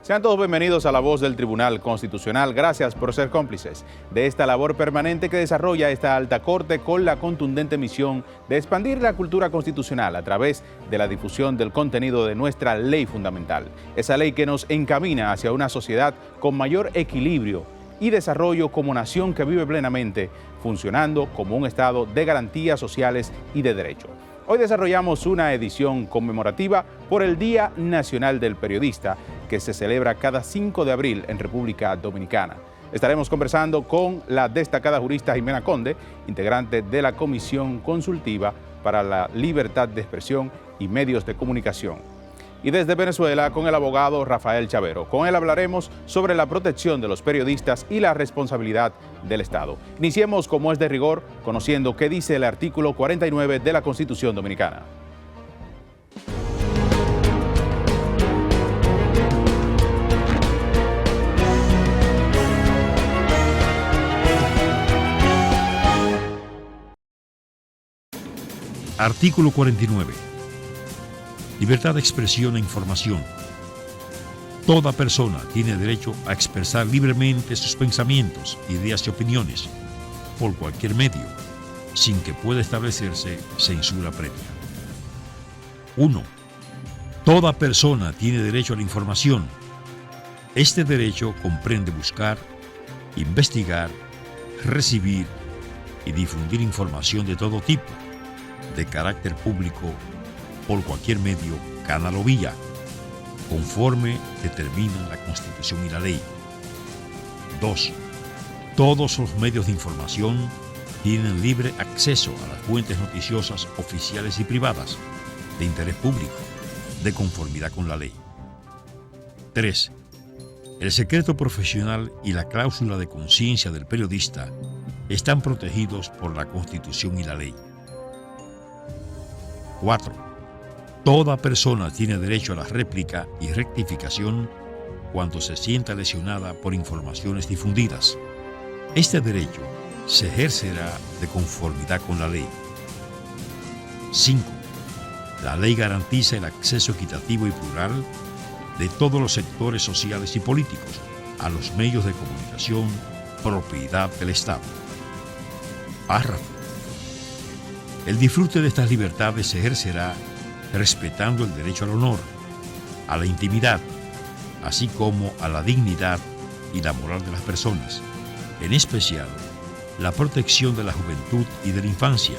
Sean todos bienvenidos a La Voz del Tribunal Constitucional. Gracias por ser cómplices de esta labor permanente que desarrolla esta alta corte con la contundente misión de expandir la cultura constitucional a través de la difusión del contenido de nuestra ley fundamental. Esa ley que nos encamina hacia una sociedad con mayor equilibrio y desarrollo como nación que vive plenamente, funcionando como un Estado de garantías sociales y de derecho. Hoy desarrollamos una edición conmemorativa por el Día Nacional del Periodista, que se celebra cada 5 de abril en República Dominicana. Estaremos conversando con la destacada jurista Jimena Conde, integrante de la Comisión Consultiva para la Libertad de Expresión y Medios de Comunicación. Y desde Venezuela con el abogado Rafael Chavero. Con él hablaremos sobre la protección de los periodistas y la responsabilidad del Estado. Iniciemos, como es de rigor, conociendo qué dice el artículo 49 de la Constitución Dominicana. Artículo 49. Libertad de expresión e información. Toda persona tiene derecho a expresar libremente sus pensamientos, ideas y opiniones por cualquier medio, sin que pueda establecerse censura previa. 1. Toda persona tiene derecho a la información. Este derecho comprende buscar, investigar, recibir y difundir información de todo tipo, de carácter público, por cualquier medio, canal o vía, conforme determinan la Constitución y la ley. 2. Todos los medios de información tienen libre acceso a las fuentes noticiosas oficiales y privadas de interés público, de conformidad con la ley. 3. El secreto profesional y la cláusula de conciencia del periodista están protegidos por la Constitución y la ley. 4. Toda persona tiene derecho a la réplica y rectificación cuando se sienta lesionada por informaciones difundidas. Este derecho se ejercerá de conformidad con la ley. 5. La ley garantiza el acceso equitativo y plural de todos los sectores sociales y políticos a los medios de comunicación, propiedad del Estado. Párrafo. El disfrute de estas libertades se ejercerá respetando el derecho al honor, a la intimidad, así como a la dignidad y la moral de las personas, en especial la protección de la juventud y de la infancia,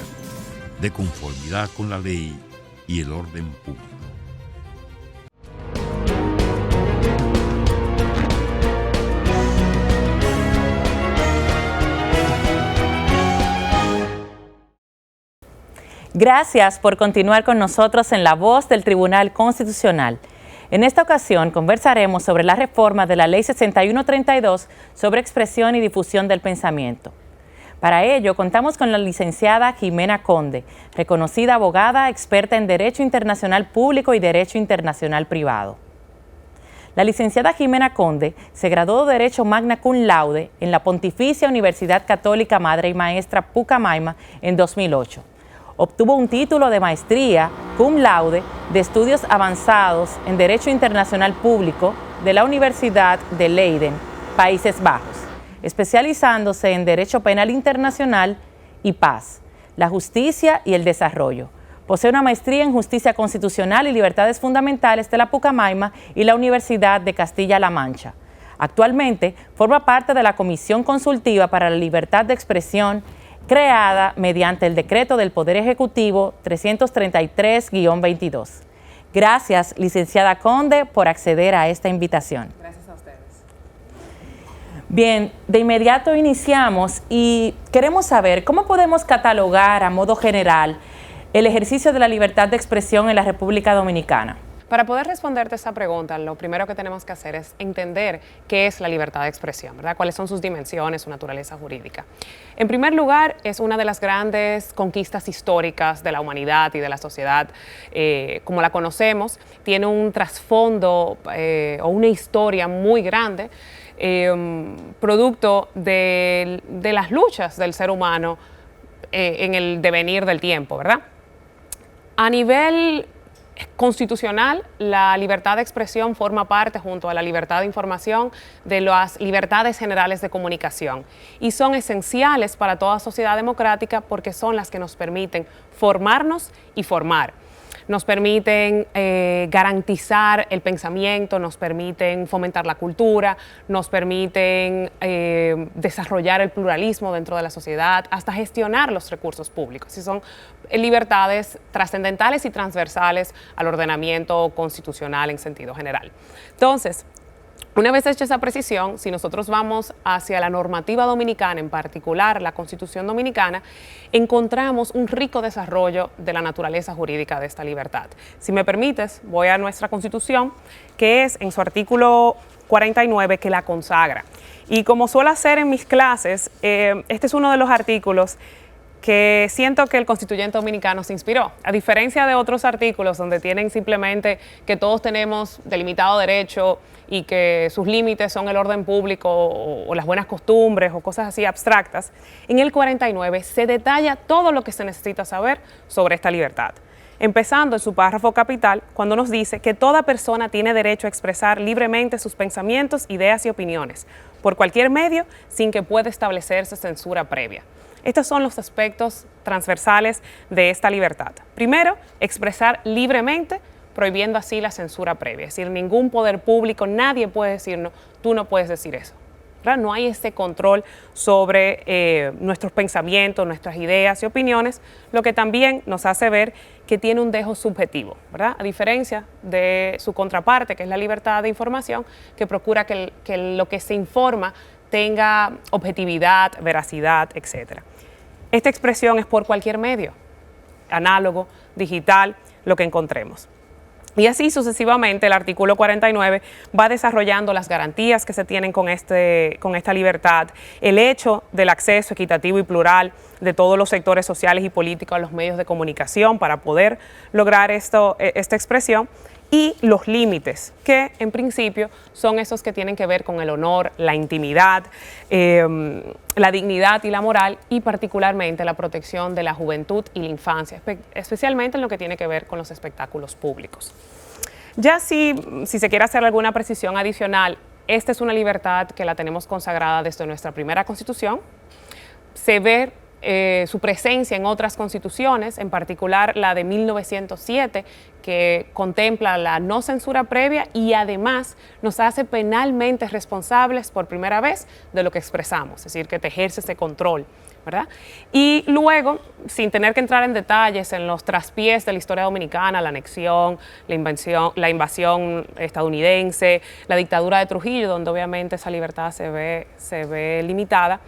de conformidad con la ley y el orden público. Gracias por continuar con nosotros en La Voz del Tribunal Constitucional. En esta ocasión conversaremos sobre la reforma de la Ley 6132 sobre expresión y difusión del pensamiento. Para ello, contamos con la licenciada Jimena Conde, reconocida abogada experta en Derecho Internacional Público y Derecho Internacional Privado. La licenciada Jimena Conde se graduó de Derecho Magna Cum Laude en la Pontificia Universidad Católica Madre y Maestra Pucamaima en 2008. Obtuvo un título de maestría cum laude de estudios avanzados en Derecho Internacional Público de la Universidad de Leiden, Países Bajos, especializándose en Derecho Penal Internacional y Paz, la Justicia y el Desarrollo. Posee una maestría en Justicia Constitucional y Libertades Fundamentales de la Pucamaima y la Universidad de Castilla-La Mancha. Actualmente forma parte de la Comisión Consultiva para la Libertad de Expresión, creada mediante el decreto del Poder Ejecutivo 333-22. Gracias, licenciada Conde, por acceder a esta invitación. Gracias a ustedes. Bien, de inmediato iniciamos y queremos saber cómo podemos catalogar a modo general el ejercicio de la libertad de expresión en la República Dominicana. Para poder responderte esa pregunta, lo primero que tenemos que hacer es entender qué es la libertad de expresión, ¿verdad? Cuáles son sus dimensiones, su naturaleza jurídica. En primer lugar, es una de las grandes conquistas históricas de la humanidad y de la sociedad como la conocemos. Tiene un trasfondo o una historia muy grande, producto de las luchas del ser humano en el devenir del tiempo, ¿verdad? A nivel constitucional, la libertad de expresión forma parte, junto a la libertad de información, de las libertades generales de comunicación y son esenciales para toda sociedad democrática porque son las que nos permiten formarnos y formar. Nos permiten garantizar el pensamiento, nos permiten fomentar la cultura, nos permiten desarrollar el pluralismo dentro de la sociedad, hasta gestionar los recursos públicos. Y son libertades trascendentales y transversales al ordenamiento constitucional en sentido general. Entonces, una vez hecha esa precisión, si nosotros vamos hacia la normativa dominicana, en particular la Constitución Dominicana, encontramos un rico desarrollo de la naturaleza jurídica de esta libertad. Si me permites, voy a nuestra Constitución, que es en su artículo 49 que la consagra. Y como suelo hacer en mis clases, este es uno de los artículos que siento que el constituyente dominicano se inspiró. A diferencia de otros artículos donde tienen simplemente que todos tenemos delimitado derecho y que sus límites son el orden público o las buenas costumbres o cosas así abstractas, en el 49 se detalla todo lo que se necesita saber sobre esta libertad. Empezando en su párrafo capital, cuando nos dice que toda persona tiene derecho a expresar libremente sus pensamientos, ideas y opiniones, por cualquier medio, sin que pueda establecerse censura previa. Estos son los aspectos transversales de esta libertad. Primero, expresar libremente, prohibiendo así la censura previa. Es decir, ningún poder público, nadie puede decirnos, tú no puedes decir eso. ¿Verdad? No hay ese control sobre nuestros pensamientos, nuestras ideas y opiniones, lo que también nos hace ver que tiene un dejo subjetivo, ¿verdad? A diferencia de su contraparte, que es la libertad de información, que procura que lo que se informa tenga objetividad, veracidad, etc. Esta expresión es por cualquier medio, análogo, digital, lo que encontremos. Y así sucesivamente el artículo 49 va desarrollando las garantías que se tienen con esta libertad, el hecho del acceso equitativo y plural de todos los sectores sociales y políticos a los medios de comunicación para poder lograr esta expresión, y los límites, que en principio son esos que tienen que ver con el honor, la intimidad, la dignidad y la moral, y particularmente la protección de la juventud y la infancia, especialmente en lo que tiene que ver con los espectáculos públicos. Ya si se quiere hacer alguna precisión adicional, esta es una libertad que la tenemos consagrada desde nuestra primera Constitución. Se ve su presencia en otras constituciones, en particular la de 1907, que contempla la no censura previa y además nos hace penalmente responsables por primera vez de lo que expresamos, es decir, que te ejerce ese control, ¿verdad? Y luego, sin tener que entrar en detalles en los traspiés de la historia dominicana, la anexión, la invasión estadounidense, la dictadura de Trujillo, donde obviamente esa libertad se ve limitada,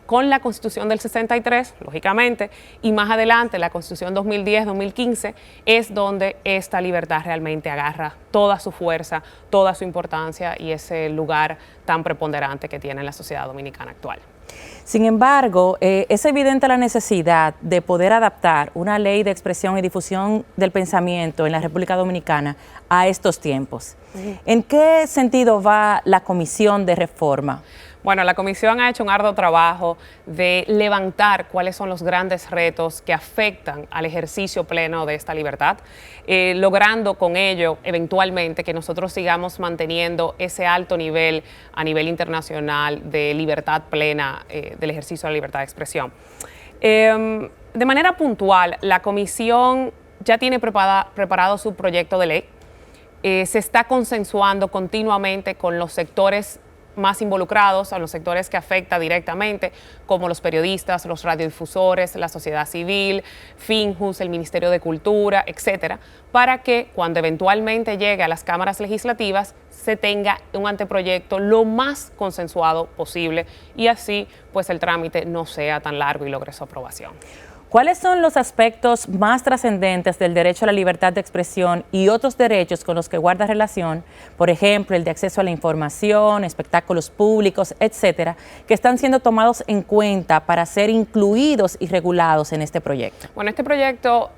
con la Constitución del 63, lógicamente, y más adelante la Constitución 2010-2015, es donde esta libertad realmente agarra toda su fuerza, toda su importancia y ese lugar tan preponderante que tiene en la sociedad dominicana actual. Sin embargo, es evidente la necesidad de poder adaptar una ley de expresión y difusión del pensamiento en la República Dominicana a estos tiempos. ¿En qué sentido va la Comisión de Reforma? Bueno, la Comisión ha hecho un arduo trabajo de levantar cuáles son los grandes retos que afectan al ejercicio pleno de esta libertad, logrando con ello eventualmente que nosotros sigamos manteniendo ese alto nivel a nivel internacional de libertad plena del ejercicio de la libertad de expresión. De manera puntual, la Comisión ya tiene preparado su proyecto de ley, se está consensuando continuamente con los sectores más involucrados, a los sectores que afecta directamente, como los periodistas, los radiodifusores, la sociedad civil, Finjus, el Ministerio de Cultura, etcétera, para que cuando eventualmente llegue a las cámaras legislativas se tenga un anteproyecto lo más consensuado posible y así pues el trámite no sea tan largo y logre su aprobación. ¿Cuáles son los aspectos más trascendentes del derecho a la libertad de expresión y otros derechos con los que guarda relación, por ejemplo, el de acceso a la información, espectáculos públicos, etcétera, que están siendo tomados en cuenta para ser incluidos y regulados en este proyecto? Bueno, este proyecto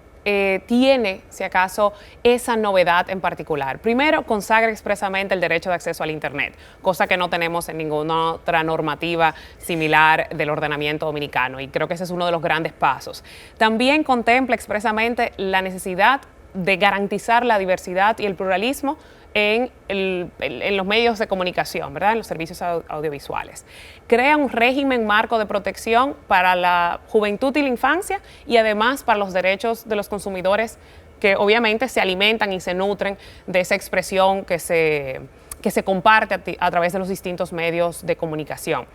tiene, si acaso, esa novedad en particular. Primero, consagra expresamente el derecho de acceso al Internet, cosa que no tenemos en ninguna otra normativa similar del ordenamiento dominicano, y creo que ese es uno de los grandes pasos. También contempla expresamente la necesidad de garantizar la diversidad y el pluralismo en los medios de comunicación, ¿verdad? En los servicios audiovisuales. Crea un régimen marco de protección para la juventud y la infancia y además para los derechos de los consumidores que obviamente se alimentan y se nutren de esa expresión que se comparte a través de los distintos medios de comunicación.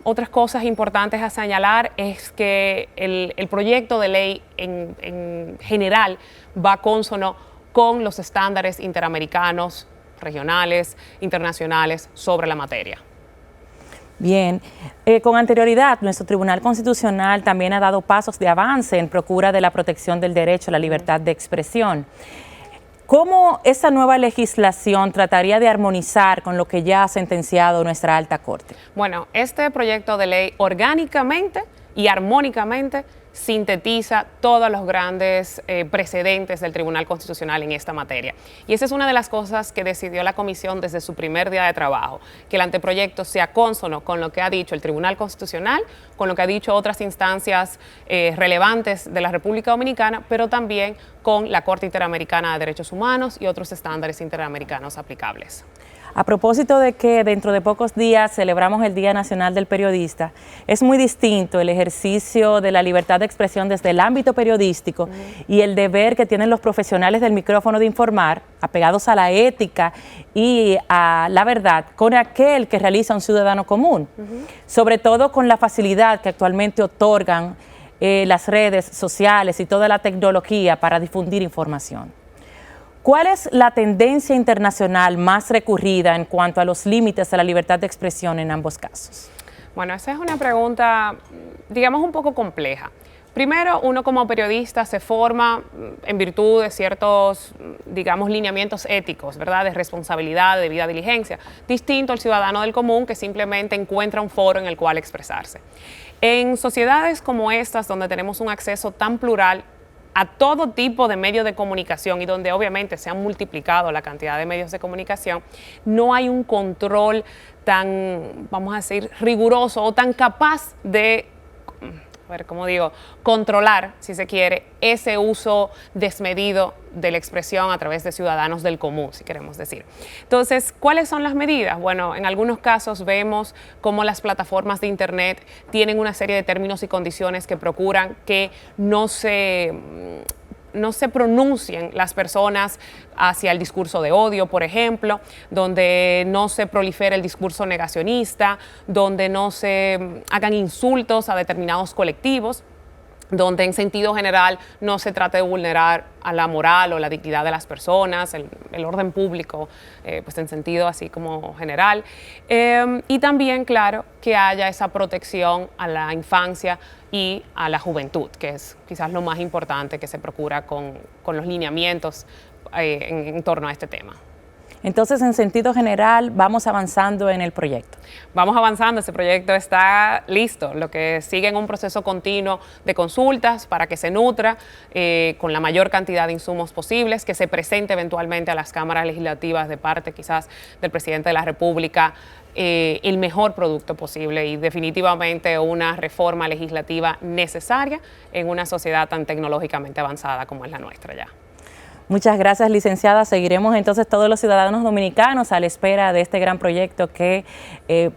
Otras cosas importantes a señalar es que el proyecto de ley en general va consono con los estándares interamericanos, regionales, internacionales sobre la materia. Bien, con anterioridad, nuestro Tribunal Constitucional también ha dado pasos de avance en procura de la protección del derecho a la libertad de expresión. ¿Cómo esta nueva legislación trataría de armonizar con lo que ya ha sentenciado nuestra Alta Corte? Bueno, este proyecto de ley orgánicamente y armónicamente sintetiza todos los grandes precedentes del Tribunal Constitucional en esta materia. Y esa es una de las cosas que decidió la Comisión desde su primer día de trabajo, que el anteproyecto sea cónsono con lo que ha dicho el Tribunal Constitucional, con lo que ha dicho otras instancias relevantes de la República Dominicana, pero también con la Corte Interamericana de Derechos Humanos y otros estándares interamericanos aplicables. A propósito de que dentro de pocos días celebramos el Día Nacional del Periodista, es muy distinto el ejercicio de la libertad de expresión desde el ámbito periodístico y el deber que tienen los profesionales del micrófono de informar, apegados a la ética y a la verdad, con aquel que realiza un ciudadano común, sobre todo con la facilidad que actualmente otorgan las redes sociales y toda la tecnología para difundir información. ¿Cuál es la tendencia internacional más recurrida en cuanto a los límites de la libertad de expresión en ambos casos? Bueno, esa es una pregunta, digamos, un poco compleja. Primero, uno como periodista se forma en virtud de ciertos, digamos, lineamientos éticos, ¿verdad? De responsabilidad, de debida diligencia, distinto al ciudadano del común que simplemente encuentra un foro en el cual expresarse. En sociedades como estas, donde tenemos un acceso tan plural a todo tipo de medios de comunicación y donde obviamente se han multiplicado la cantidad de medios de comunicación, no hay un control tan, vamos a decir, riguroso o tan capaz de, controlar, si se quiere, ese uso desmedido de la expresión a través de ciudadanos del común, si queremos decir. Entonces, ¿cuáles son las medidas? Bueno, en algunos casos vemos cómo las plataformas de Internet tienen una serie de términos y condiciones que procuran que no se pronuncien las personas hacia el discurso de odio, por ejemplo, donde no se prolifere el discurso negacionista, donde no se hagan insultos a determinados colectivos, donde en sentido general no se trate de vulnerar a la moral o la dignidad de las personas, el orden público, pues en sentido así como general. Y también, claro, que haya esa protección a la infancia y a la juventud, que es quizás lo más importante que se procura con los lineamientos en torno a este tema. Entonces, en sentido general, vamos avanzando en el proyecto. Vamos avanzando, ese proyecto está listo. Lo que sigue en un proceso continuo de consultas para que se nutra con la mayor cantidad de insumos posibles, que se presente eventualmente a las cámaras legislativas de parte quizás del presidente de la República el mejor producto posible y definitivamente una reforma legislativa necesaria en una sociedad tan tecnológicamente avanzada como es la nuestra ya. Muchas gracias, licenciada. Seguiremos entonces todos los ciudadanos dominicanos a la espera de este gran proyecto que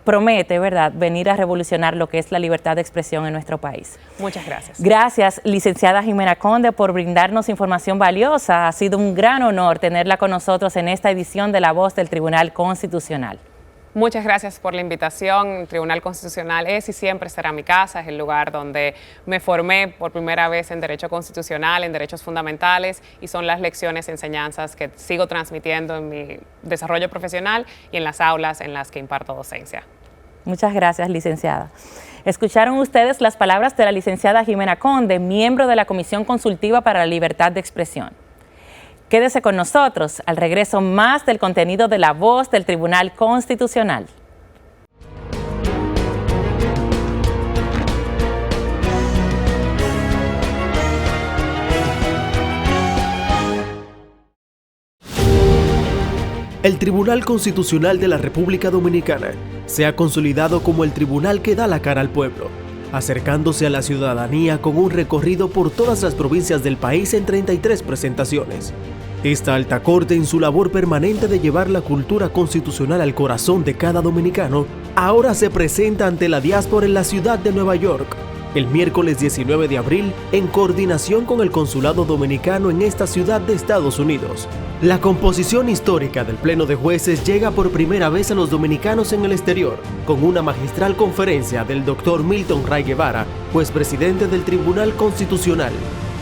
promete, ¿verdad?, venir a revolucionar lo que es la libertad de expresión en nuestro país. Muchas gracias. Gracias, licenciada Jimena Conde, por brindarnos información valiosa. Ha sido un gran honor tenerla con nosotros en esta edición de La Voz del Tribunal Constitucional. Muchas gracias por la invitación. El Tribunal Constitucional es y siempre será mi casa, es el lugar donde me formé por primera vez en Derecho Constitucional, en Derechos Fundamentales, y son las lecciones y enseñanzas que sigo transmitiendo en mi desarrollo profesional y en las aulas en las que imparto docencia. Muchas gracias, licenciada. Escucharon ustedes las palabras de la licenciada Jimena Conde, miembro de la Comisión Consultiva para la Libertad de Expresión. Quédese con nosotros, al regreso más del contenido de La Voz del Tribunal Constitucional. El Tribunal Constitucional de la República Dominicana se ha consolidado como el tribunal que da la cara al pueblo, acercándose a la ciudadanía con un recorrido por todas las provincias del país en 33 presentaciones. Esta alta corte, en su labor permanente de llevar la cultura constitucional al corazón de cada dominicano, ahora se presenta ante la diáspora en la ciudad de Nueva York, el miércoles 19 de abril, en coordinación con el Consulado Dominicano en esta ciudad de Estados Unidos. La composición histórica del Pleno de Jueces llega por primera vez a los dominicanos en el exterior, con una magistral conferencia del Dr. Milton Ray Guevara, juez presidente del Tribunal Constitucional.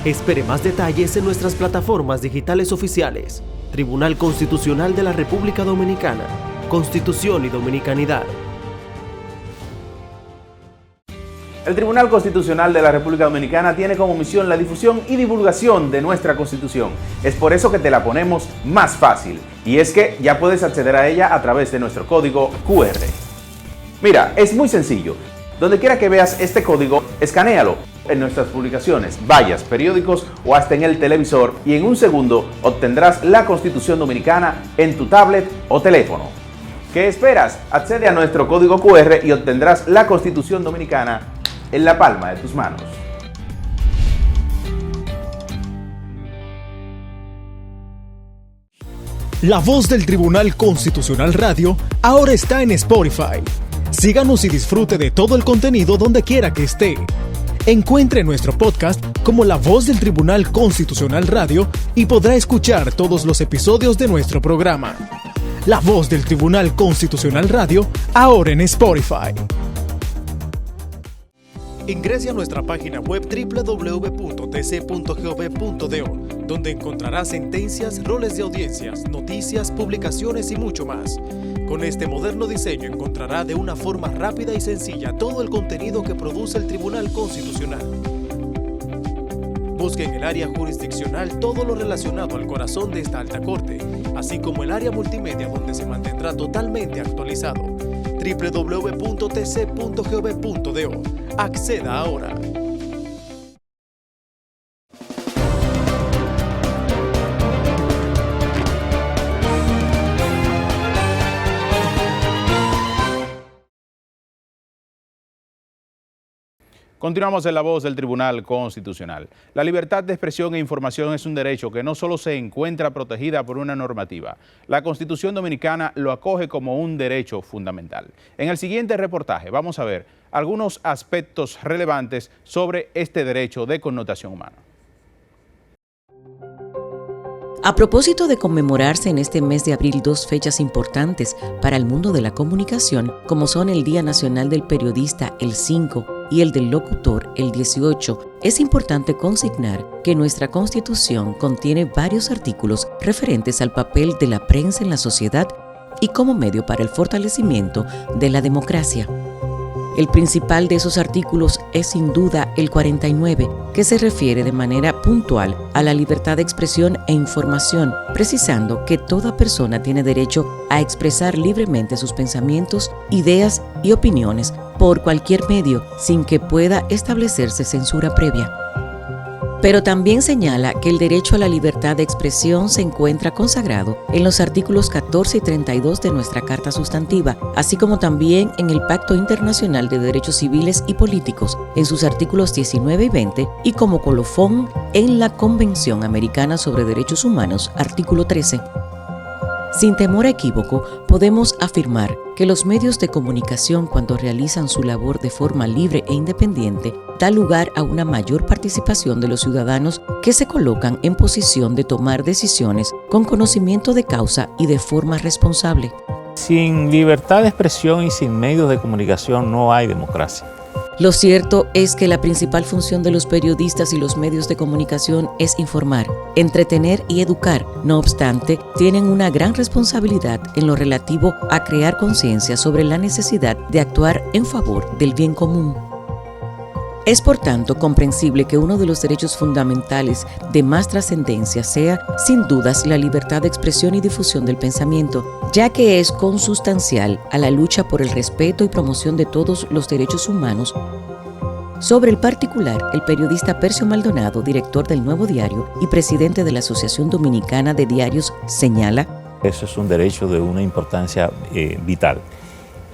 Espere más detalles en nuestras plataformas digitales oficiales. Tribunal Constitucional de la República Dominicana. Constitución y Dominicanidad. El Tribunal Constitucional de la República Dominicana tiene como misión la difusión y divulgación de nuestra Constitución. Es por eso que te la ponemos más fácil. Y es que ya puedes acceder a ella a través de nuestro código QR. Mira, es muy sencillo. Donde quiera que veas este código, escanéalo en nuestras publicaciones, vallas, periódicos o hasta en el televisor, y en un segundo obtendrás la Constitución Dominicana en tu tablet o teléfono. ¿Qué esperas? Accede a nuestro código QR y obtendrás la Constitución Dominicana en la palma de tus manos. La Voz del Tribunal Constitucional Radio ahora está en Spotify. Síganos y disfrute de todo el contenido donde quiera que esté. Encuentre nuestro podcast como La Voz del Tribunal Constitucional Radio y podrá escuchar todos los episodios de nuestro programa. La Voz del Tribunal Constitucional Radio, ahora en Spotify. Ingrese a nuestra página web www.tc.gov.do, donde encontrará sentencias, roles de audiencias, noticias, publicaciones y mucho más. Con este moderno diseño encontrará de una forma rápida y sencilla todo el contenido que produce el Tribunal Constitucional. Busque en el área jurisdiccional todo lo relacionado al corazón de esta alta corte, así como el área multimedia, donde se mantendrá totalmente actualizado. www.tc.gov.do. Acceda ahora. Continuamos en La Voz del Tribunal Constitucional. La libertad de expresión e información es un derecho que no solo se encuentra protegida por una normativa. La Constitución Dominicana lo acoge como un derecho fundamental. En el siguiente reportaje vamos a ver algunos aspectos relevantes sobre este derecho de connotación humana. A propósito de conmemorarse en este mes de abril dos fechas importantes para el mundo de la comunicación, como son el Día Nacional del Periodista, el 5, y el del Locutor, el 18, es importante consignar que nuestra Constitución contiene varios artículos referentes al papel de la prensa en la sociedad y como medio para el fortalecimiento de la democracia. El principal de esos artículos es sin duda el 49, que se refiere de manera puntual a la libertad de expresión e información, precisando que toda persona tiene derecho a expresar libremente sus pensamientos, ideas y opiniones por cualquier medio, sin que pueda establecerse censura previa. Pero también señala que el derecho a la libertad de expresión se encuentra consagrado en los artículos 14 y 32 de nuestra Carta Sustantiva, así como también en el Pacto Internacional de Derechos Civiles y Políticos, en sus artículos 19 y 20, y como colofón en la Convención Americana sobre Derechos Humanos, artículo 13. Sin temor a equívoco, podemos afirmar que los medios de comunicación, cuando realizan su labor de forma libre e independiente, da lugar a una mayor participación de los ciudadanos que se colocan en posición de tomar decisiones con conocimiento de causa y de forma responsable. Sin libertad de expresión y sin medios de comunicación no hay democracia. Lo cierto es que la principal función de los periodistas y los medios de comunicación es informar, entretener y educar. No obstante, tienen una gran responsabilidad en lo relativo a crear conciencia sobre la necesidad de actuar en favor del bien común. Es por tanto comprensible que uno de los derechos fundamentales de más trascendencia sea, sin dudas, la libertad de expresión y difusión del pensamiento, ya que es consustancial a la lucha por el respeto y promoción de todos los derechos humanos. Sobre el particular, el periodista Percio Maldonado, director del Nuevo Diario y presidente de la Asociación Dominicana de Diarios, señala: Eso es un derecho de una importancia vital.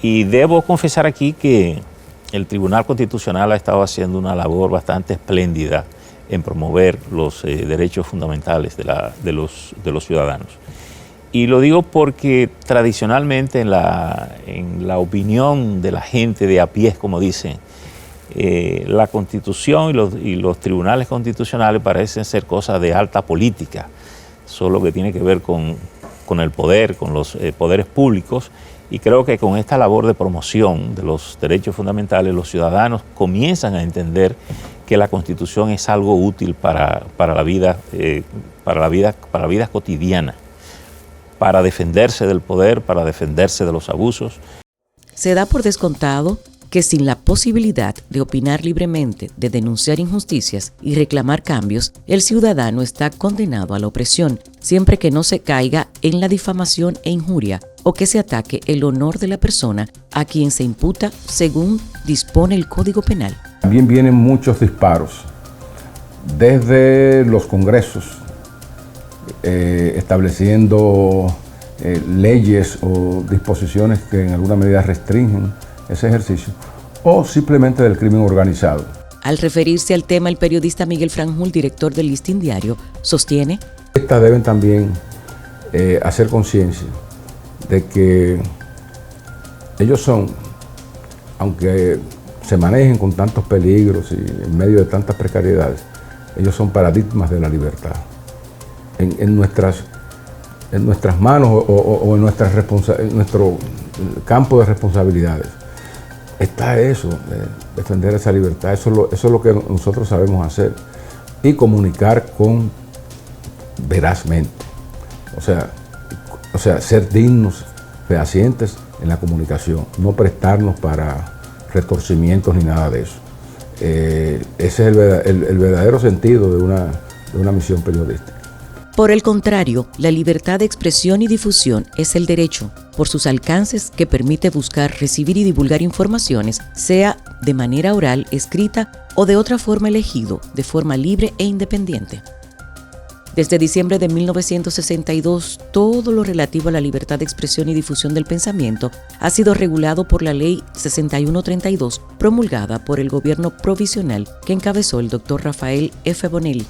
Y debo confesar aquí que el Tribunal Constitucional ha estado haciendo una labor bastante espléndida en promover los derechos fundamentales de los ciudadanos. Y lo digo porque tradicionalmente en la opinión de la gente de a pie, como dicen, la Constitución y los tribunales constitucionales parecen ser cosas de alta política, solo que tiene que ver con el poder, con los poderes públicos, y creo que con esta labor de promoción de los derechos fundamentales los ciudadanos comienzan a entender que la Constitución es algo útil para la vida cotidiana, para defenderse del poder, para defenderse de los abusos. Se da por descontado que sin la posibilidad de opinar libremente, de denunciar injusticias y reclamar cambios, el ciudadano está condenado a la opresión, siempre que no se caiga en la difamación e injuria o que se ataque el honor de la persona a quien se imputa según dispone el Código Penal. También vienen muchos disparos desde los congresos, estableciendo leyes o disposiciones que en alguna medida restringen ese ejercicio, o simplemente del crimen organizado. Al referirse al tema, el periodista Miguel Franjul, director del Listín Diario, sostiene: Estas deben también hacer conciencia de que ellos son, aunque se manejen con tantos peligros y en medio de tantas precariedades, ellos son paradigmas de la libertad. En nuestras manos o en nuestro campo de responsabilidades está eso, defender esa libertad. Eso es lo que nosotros sabemos hacer y comunicar verazmente. O sea, ser dignos, fehacientes en la comunicación, no prestarnos para retorcimientos ni nada de eso. Ese es el verdadero sentido de una misión periodística. Por el contrario, la libertad de expresión y difusión es el derecho, por sus alcances, que permite buscar, recibir y divulgar informaciones, sea de manera oral, escrita o de otra forma elegido, de forma libre e independiente. Desde diciembre de 1962, todo lo relativo a la libertad de expresión y difusión del pensamiento ha sido regulado por la Ley 6132, promulgada por el gobierno provisional que encabezó el doctor Rafael F. Bonelli.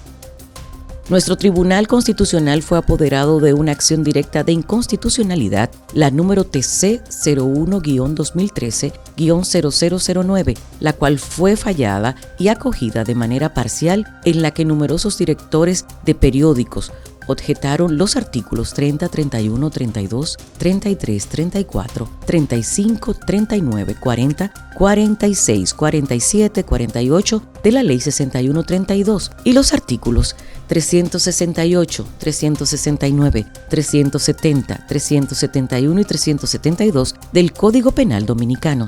Nuestro Tribunal Constitucional fue apoderado de una acción directa de inconstitucionalidad, la número TC 01-2013-0009, la cual fue fallada y acogida de manera parcial, en la que numerosos directores de periódicos objetaron los artículos 30, 31, 32, 33, 34, 35, 39, 40, 46, 47, 48 de la Ley 6132 y los artículos 368, 369, 370, 371 y 372 del Código Penal Dominicano.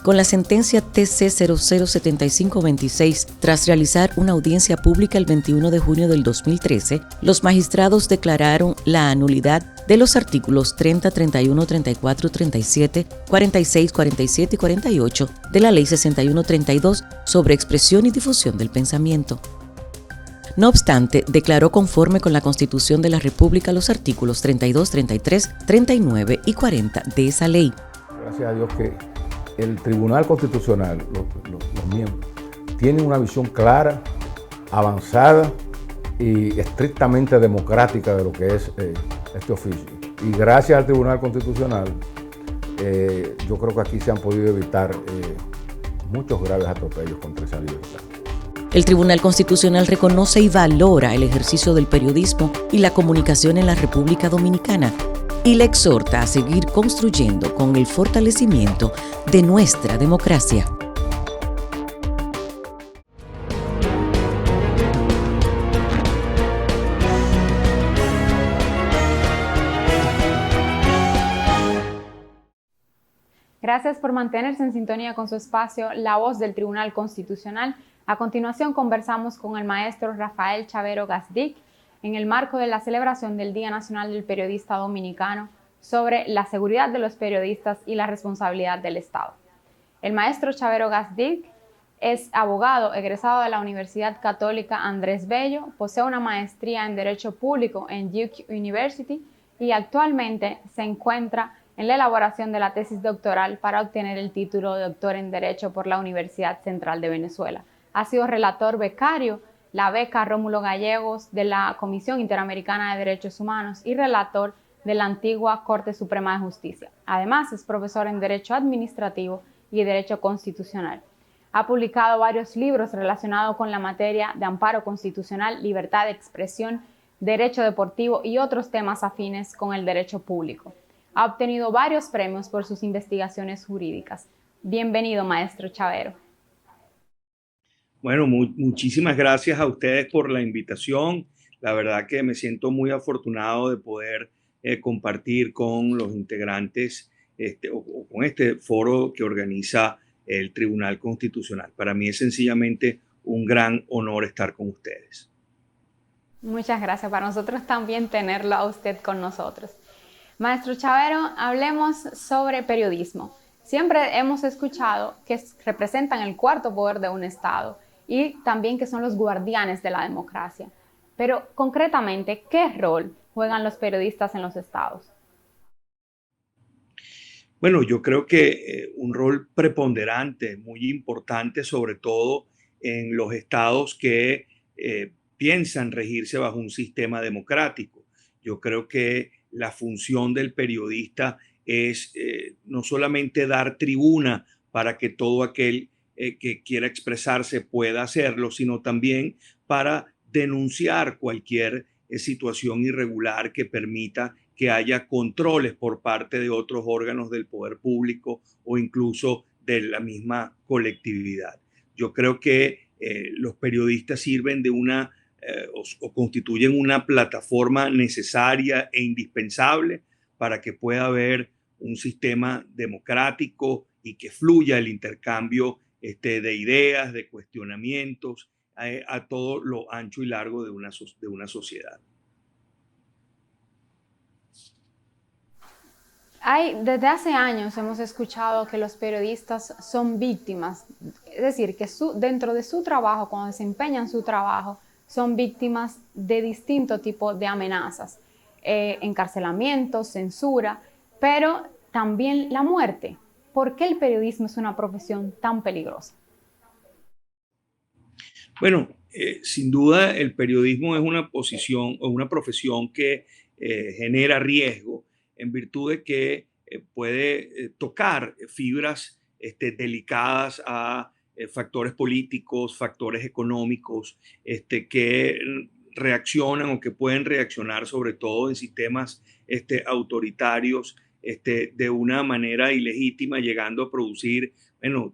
Con la sentencia TC 007526, tras realizar una audiencia pública el 21 de junio del 2013, los magistrados declararon la anulidad de los artículos 30, 31, 34, 37, 46, 47 y 48 de la Ley 6132 sobre expresión y difusión del pensamiento. No obstante, declaró conforme con la Constitución de la República los artículos 32, 33, 39 y 40 de esa ley. Gracias a Dios que el Tribunal Constitucional, los miembros, tienen una visión clara, avanzada y estrictamente democrática de lo que es este oficio. Y gracias al Tribunal Constitucional, yo creo que aquí se han podido evitar muchos graves atropellos contra esa libertad. El Tribunal Constitucional reconoce y valora el ejercicio del periodismo y la comunicación en la República Dominicana y le exhorta a seguir construyendo con el fortalecimiento de nuestra democracia. Gracias por mantenerse en sintonía con su espacio La Voz del Tribunal Constitucional. A continuación conversamos con el maestro Rafael Chavero Gazdic en el marco de la celebración del Día Nacional del Periodista Dominicano sobre la seguridad de los periodistas y la responsabilidad del Estado. El maestro Chavero Gazdic es abogado egresado de la Universidad Católica Andrés Bello, posee una maestría en Derecho Público en Duke University y actualmente se encuentra en la elaboración de la tesis doctoral para obtener el título de doctor en Derecho por la Universidad Central de Venezuela. Ha sido relator becario, la beca Rómulo Gallegos de la Comisión Interamericana de Derechos Humanos y relator de la antigua Corte Suprema de Justicia. Además, es profesor en Derecho Administrativo y Derecho Constitucional. Ha publicado varios libros relacionados con la materia de amparo constitucional, libertad de expresión, derecho deportivo y otros temas afines con el derecho público. Ha obtenido varios premios por sus investigaciones jurídicas. Bienvenido, maestro Chavero. Bueno, muchísimas gracias a ustedes por la invitación. La verdad que me siento muy afortunado de poder compartir con los integrantes o con este foro que organiza el Tribunal Constitucional. Para mí es sencillamente un gran honor estar con ustedes. Muchas gracias. Para nosotros también tenerlo a usted con nosotros. Maestro Chavero, hablemos sobre periodismo. Siempre hemos escuchado que representan el cuarto poder de un Estado y también que son los guardianes de la democracia. Pero concretamente, ¿qué rol juegan los periodistas en los estados? Bueno, yo creo que un rol preponderante, muy importante, sobre todo en los estados que piensan regirse bajo un sistema democrático. Yo creo que la función del periodista es no solamente dar tribuna para que todo aquel que quiera expresarse pueda hacerlo, sino también para denunciar cualquier situación irregular que permita que haya controles por parte de otros órganos del poder público o incluso de la misma colectividad. Yo creo que los periodistas sirven de o constituyen una plataforma necesaria e indispensable para que pueda haber un sistema democrático y que fluya el intercambio de ideas, de cuestionamientos a todo lo ancho y largo de una sociedad. Desde hace años hemos escuchado que los periodistas son víctimas, es decir, que dentro de su trabajo, cuando desempeñan su trabajo, son víctimas de distinto tipo de amenazas, encarcelamiento, censura, pero también la muerte. ¿Por qué el periodismo es una profesión tan peligrosa? Bueno, sin duda el periodismo es una profesión que genera riesgo en virtud de que puede tocar fibras delicadas a factores políticos, factores económicos, que reaccionan o que pueden reaccionar sobre todo en sistemas autoritarios de una manera ilegítima, llegando a producir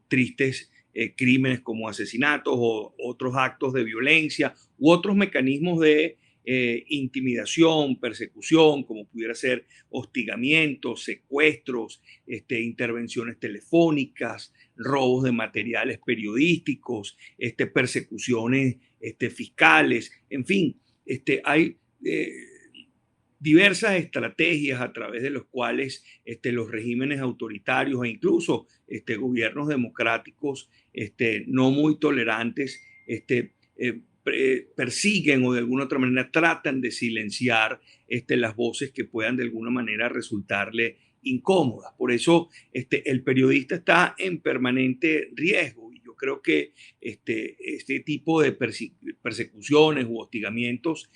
tristes crímenes como asesinatos o otros actos de violencia u otros mecanismos de intimidación, persecución, como pudiera ser hostigamientos, secuestros, intervenciones telefónicas, robos de materiales periodísticos, persecuciones fiscales, en fin, hay diversas estrategias a través de las cuales los regímenes autoritarios e incluso gobiernos democráticos no muy tolerantes persiguen o de alguna otra manera tratan de silenciar las voces que puedan de alguna manera resultarle incómodas. Por eso el periodista está en permanente riesgo y yo creo que este tipo de persecuciones u hostigamientos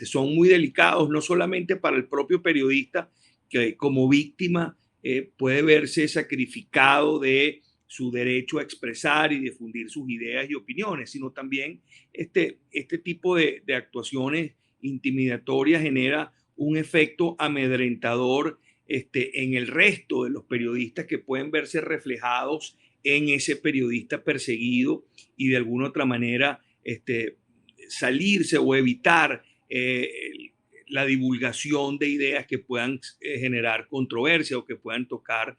son muy delicados, no solamente para el propio periodista que como víctima puede verse sacrificado de su derecho a expresar y difundir sus ideas y opiniones, sino también este tipo de actuaciones intimidatorias genera un efecto amedrentador en el resto de los periodistas que pueden verse reflejados en ese periodista perseguido y de alguna otra manera salirse o evitar la divulgación de ideas que puedan generar controversia o que puedan tocar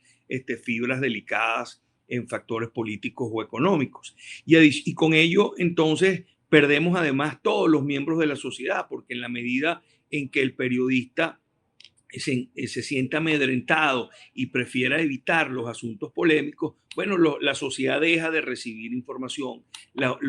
fibras delicadas en factores políticos o económicos. Y con ello, entonces, perdemos además todos los miembros de la sociedad, porque en la medida en que el periodista se sienta amedrentado y prefiera evitar los asuntos polémicos, bueno, la sociedad deja de recibir información. Los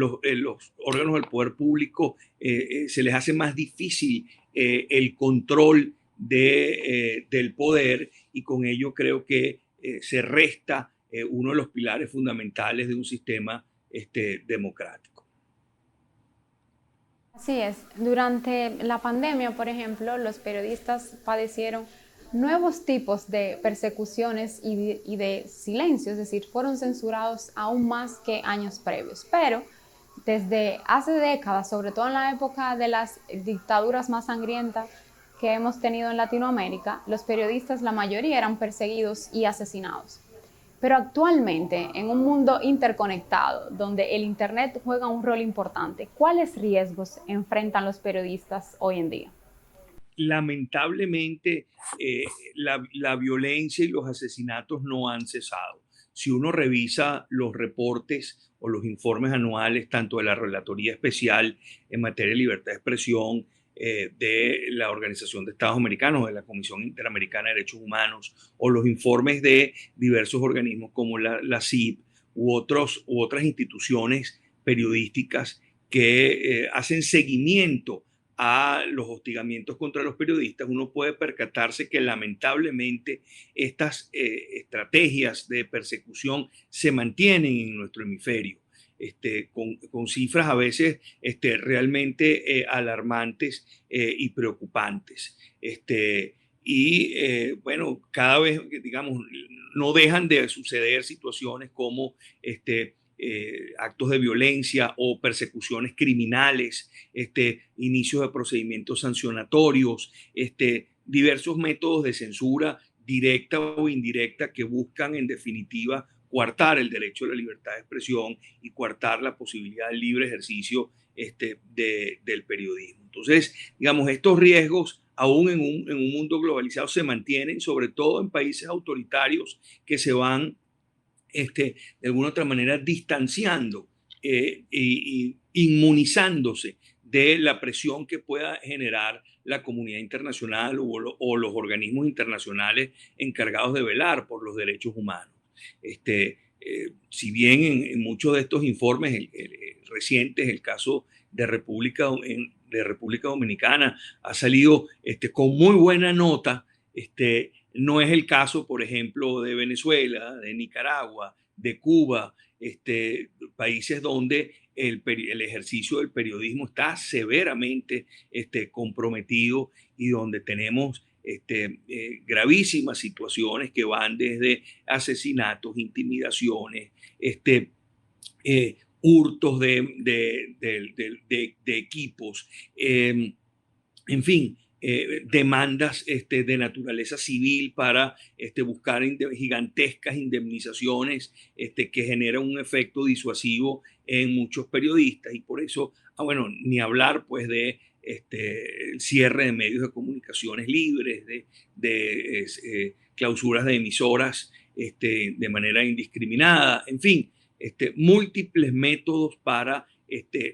órganos del poder público se les hace más difícil el control del poder, y con ello creo que se resta uno de los pilares fundamentales de un sistema democrático. Así es. Durante la pandemia, por ejemplo, los periodistas padecieron nuevos tipos de persecuciones y de silencio, es decir, fueron censurados aún más que años previos. Pero desde hace décadas, sobre todo en la época de las dictaduras más sangrientas que hemos tenido en Latinoamérica, los periodistas, la mayoría, eran perseguidos y asesinados. Pero actualmente, en un mundo interconectado, donde el Internet juega un rol importante, ¿cuáles riesgos enfrentan los periodistas hoy en día? Lamentablemente, la violencia y los asesinatos no han cesado. Si uno revisa los reportes o los informes anuales, tanto de la Relatoría Especial en materia de libertad de expresión, de la Organización de Estados Americanos, de la Comisión Interamericana de Derechos Humanos, o los informes de diversos organismos como la CIP u otras instituciones periodísticas que hacen seguimiento a los hostigamientos contra los periodistas, uno puede percatarse que lamentablemente estas estrategias de persecución se mantienen en nuestro hemisferio. Con cifras a veces realmente alarmantes y preocupantes. Bueno, cada vez, digamos, no dejan de suceder situaciones como actos de violencia o persecuciones criminales, inicios de procedimientos sancionatorios, diversos métodos de censura directa o indirecta que buscan en definitiva coartar el derecho a la libertad de expresión y coartar la posibilidad del libre ejercicio del periodismo. Entonces, digamos, estos riesgos, aún en un mundo globalizado, se mantienen, sobre todo en países autoritarios que se van, de alguna otra manera, distanciando y inmunizándose de la presión que pueda generar la comunidad internacional o los organismos internacionales encargados de velar por los derechos humanos. Si bien en muchos de estos informes recientes, el caso de República Dominicana ha salido con muy buena nota, no es el caso, por ejemplo, de Venezuela, de Nicaragua, de Cuba, países donde el ejercicio del periodismo está severamente comprometido y donde tenemos gravísimas situaciones que van desde asesinatos, intimidaciones, hurtos de equipos, en fin, demandas de naturaleza civil para buscar gigantescas indemnizaciones que generan un efecto disuasivo en muchos periodistas. Y por eso, bueno, ni hablar pues de el cierre de medios de comunicaciones libres, de clausuras de emisoras de manera indiscriminada, en fin, múltiples métodos para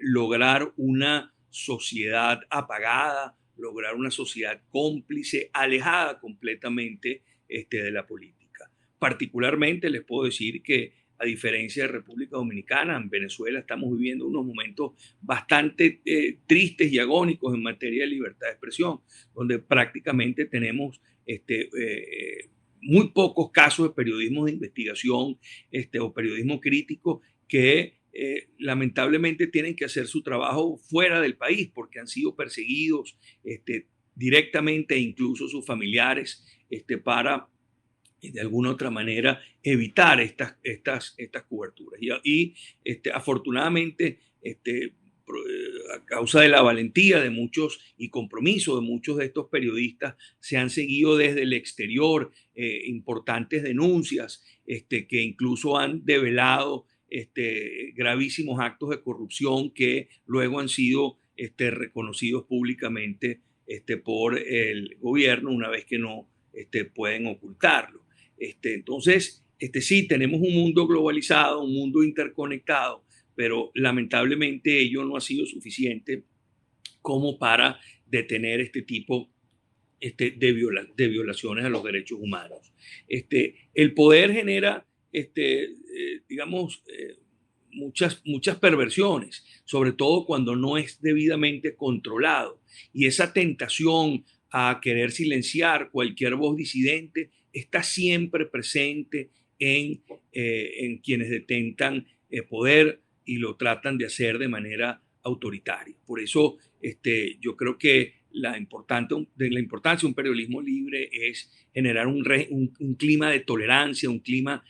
lograr una sociedad apagada, lograr una sociedad cómplice, alejada completamente de la política. Particularmente les puedo decir que, a diferencia de República Dominicana, en Venezuela estamos viviendo unos momentos bastante tristes y agónicos en materia de libertad de expresión, donde prácticamente tenemos muy pocos casos de periodismo de investigación o periodismo crítico que lamentablemente tienen que hacer su trabajo fuera del país porque han sido perseguidos directamente, e incluso sus familiares, para de alguna otra manera evitar estas coberturas. Y afortunadamente, a causa de la valentía de muchos y compromiso de muchos de estos periodistas, se han seguido desde el exterior importantes denuncias que incluso han develado gravísimos actos de corrupción que luego han sido reconocidos públicamente por el gobierno una vez que no pueden ocultarlo. Entonces, sí, tenemos un mundo globalizado, un mundo interconectado, pero lamentablemente ello no ha sido suficiente como para detener este tipo de violaciones a los derechos humanos. El poder genera, digamos, muchas perversiones, sobre todo cuando no es debidamente controlado. Y esa tentación a querer silenciar cualquier voz disidente, está siempre presente en quienes detentan poder y lo tratan de hacer de manera autoritaria. Por eso yo creo que la importancia de un periodismo libre es generar un clima de tolerancia, un clima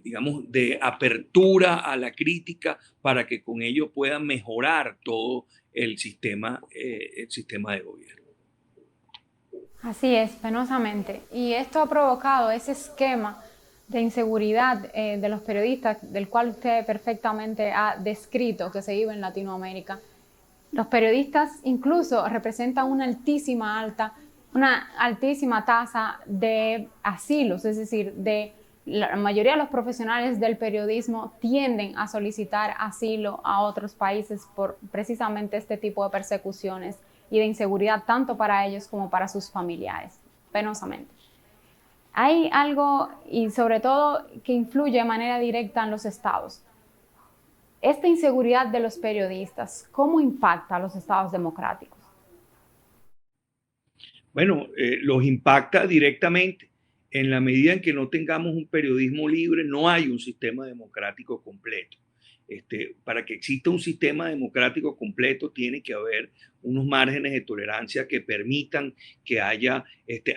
digamos, de apertura a la crítica para que con ello pueda mejorar todo el sistema de gobierno. Así es, penosamente. Y esto ha provocado ese esquema de inseguridad de los periodistas, del cual usted perfectamente ha descrito que se vive en Latinoamérica. Los periodistas incluso representan una altísima tasa de asilos, es decir, la mayoría de los profesionales del periodismo tienden a solicitar asilo a otros países por precisamente este tipo de persecuciones y de inseguridad tanto para ellos como para sus familiares, penosamente. Hay algo, y sobre todo, que influye de manera directa en los estados. Esta inseguridad de los periodistas, ¿cómo impacta a los estados democráticos? Bueno, los impacta directamente. En la medida en que no tengamos un periodismo libre, no hay un sistema democrático completo. Para que exista un sistema democrático completo, tiene que haber unos márgenes de tolerancia que permitan que haya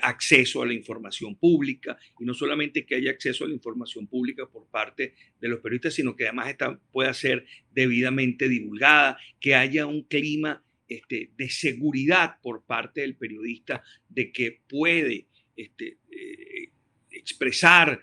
acceso a la información pública, y no solamente que haya acceso a la información pública por parte de los periodistas, sino que además pueda ser debidamente divulgada, que haya un clima de seguridad por parte del periodista de que puede expresar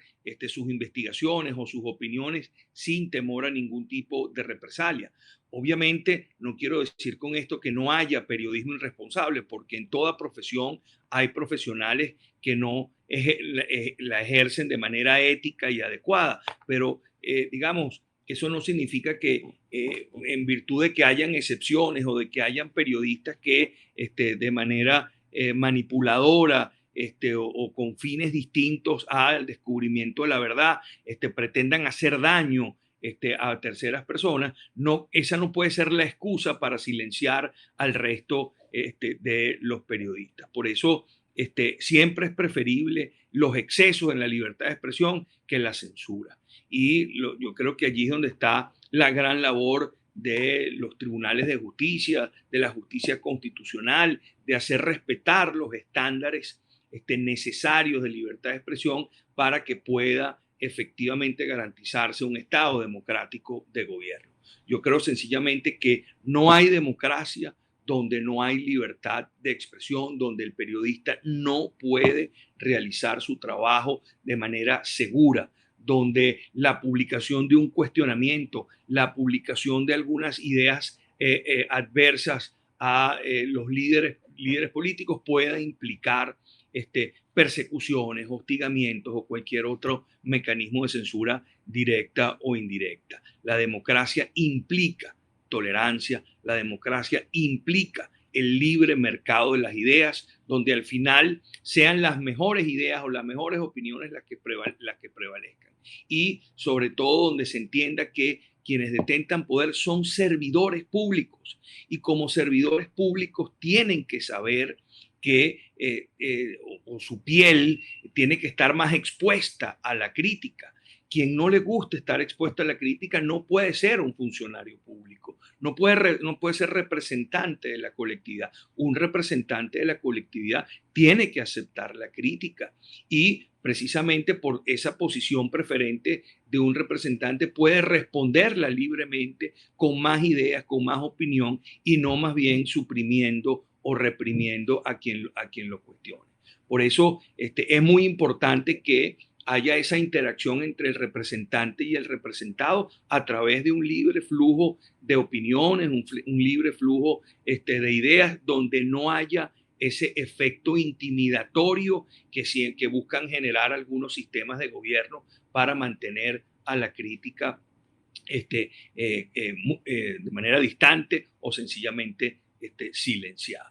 sus investigaciones o sus opiniones sin temor a ningún tipo de represalia. Obviamente, no quiero decir con esto que no haya periodismo irresponsable, porque en toda profesión hay profesionales que no la ejercen de manera ética y adecuada, pero digamos, eso no significa que en virtud de que hayan excepciones o de que hayan periodistas que de manera manipuladora o con fines distintos al descubrimiento de la verdad, pretendan hacer daño a terceras personas. No, esa no puede ser la excusa para silenciar al resto de los periodistas. Por eso siempre es preferible los excesos en la libertad de expresión que la censura. Y yo creo que allí es donde está la gran labor de los tribunales de justicia, de la justicia constitucional, de hacer respetar los estándares necesarios de libertad de expresión para que pueda efectivamente garantizarse un Estado democrático de gobierno. Yo creo sencillamente que no hay democracia donde no hay libertad de expresión, donde el periodista no puede realizar su trabajo de manera segura, donde la publicación de un cuestionamiento, la publicación de algunas ideas adversas a los líderes políticos pueda implicar persecuciones, hostigamientos o cualquier otro mecanismo de censura directa o indirecta. La democracia implica tolerancia, la democracia implica el libre mercado de las ideas, donde al final sean las mejores ideas o las mejores opiniones las que prevalezcan. Y sobre todo donde se entienda que quienes detentan poder son servidores públicos, y como servidores públicos tienen que saber que su piel tiene que estar más expuesta a la crítica. Quien no le gusta estar expuesto a la crítica no puede ser un funcionario público, no puede ser representante de la colectividad. Un representante de la colectividad tiene que aceptar la crítica, y precisamente por esa posición preferente de un representante puede responderla libremente con más ideas, con más opinión, y no más bien suprimiendo o reprimiendo a quien lo cuestione. Por eso es muy importante que haya esa interacción entre el representante y el representado a través de un libre flujo de opiniones, un libre flujo de ideas, donde no haya ese efecto intimidatorio que buscan generar algunos sistemas de gobierno para mantener a la crítica de manera distante o sencillamente silenciada.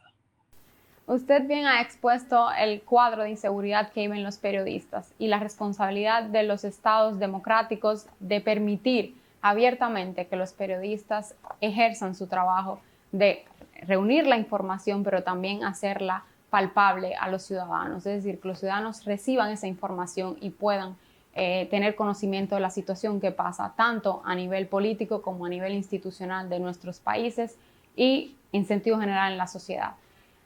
Usted bien ha expuesto el cuadro de inseguridad que viven los periodistas y la responsabilidad de los estados democráticos de permitir abiertamente que los periodistas ejerzan su trabajo de reunir la información, pero también hacerla palpable a los ciudadanos, es decir, que los ciudadanos reciban esa información y puedan tener conocimiento de la situación que pasa tanto a nivel político como a nivel institucional de nuestros países y en sentido general en la sociedad.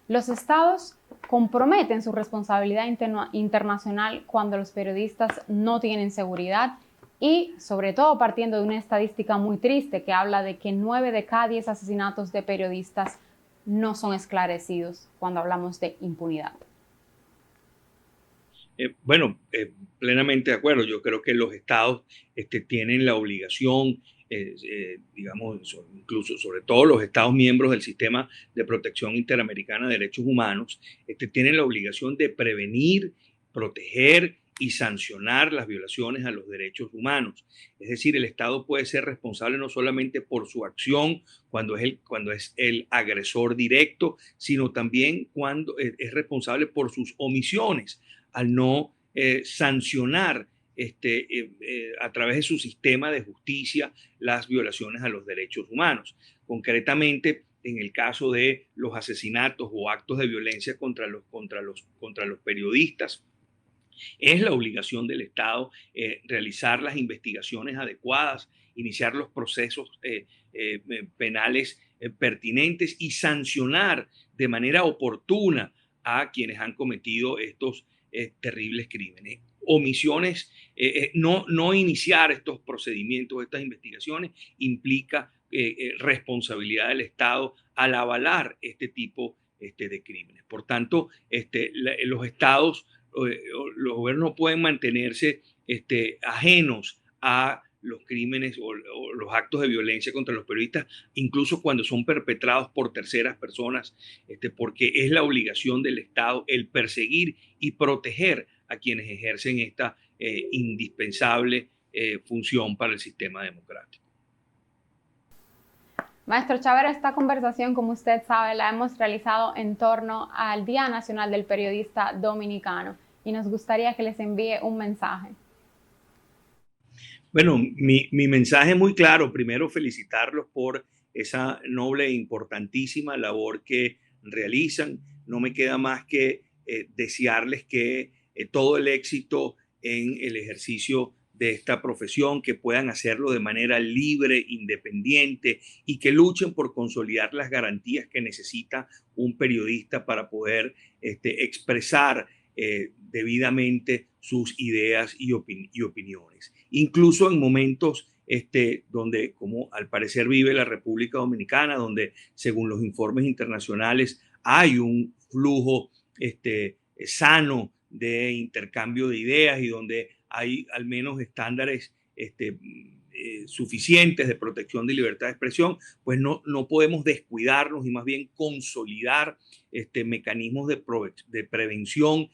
Los estados comprometen su responsabilidad internacional cuando los periodistas no tienen seguridad y sobre todo partiendo de una estadística muy triste que habla de que 9 de cada 10 asesinatos de periodistas no son esclarecidos cuando hablamos de impunidad. Plenamente de acuerdo. Yo creo que los estados tienen la obligación, digamos, incluso sobre todo los estados miembros del Sistema de Protección Interamericana de Derechos Humanos, tienen la obligación de prevenir, proteger y sancionar las violaciones a los derechos humanos. Es decir, el Estado puede ser responsable no solamente por su acción cuando es el agresor directo, sino también cuando es responsable por sus omisiones al no sancionar a través de su sistema de justicia las violaciones a los derechos humanos. Concretamente, en el caso de los asesinatos o actos de violencia contra los periodistas, es la obligación del Estado realizar las investigaciones adecuadas, iniciar los procesos penales pertinentes y sancionar de manera oportuna a quienes han cometido estos terribles crímenes. Omisiones, no iniciar estos procedimientos, estas investigaciones, implica responsabilidad del Estado al avalar este tipo de crímenes. Por tanto, los estados, los gobiernos no pueden mantenerse ajenos a los crímenes o los actos de violencia contra los periodistas, incluso cuando son perpetrados por terceras personas, porque es la obligación del Estado el perseguir y proteger a quienes ejercen esta indispensable función para el sistema democrático. Maestro Chavero, esta conversación, como usted sabe, la hemos realizado en torno al Día Nacional del Periodista Dominicano y nos gustaría que les envíe un mensaje. Bueno, mi mensaje es muy claro. Primero, felicitarlos por esa noble e importantísima labor que realizan. No me queda más que desearles que todo el éxito en el ejercicio de esta profesión, que puedan hacerlo de manera libre, independiente y que luchen por consolidar las garantías que necesita un periodista para poder expresar debidamente sus ideas y opiniones. Incluso en momentos donde, como al parecer vive la República Dominicana, donde según los informes internacionales hay un flujo sano de intercambio de ideas y donde hay al menos estándares suficientes de protección de libertad de expresión, pues no podemos descuidarnos y más bien consolidar mecanismos de prevención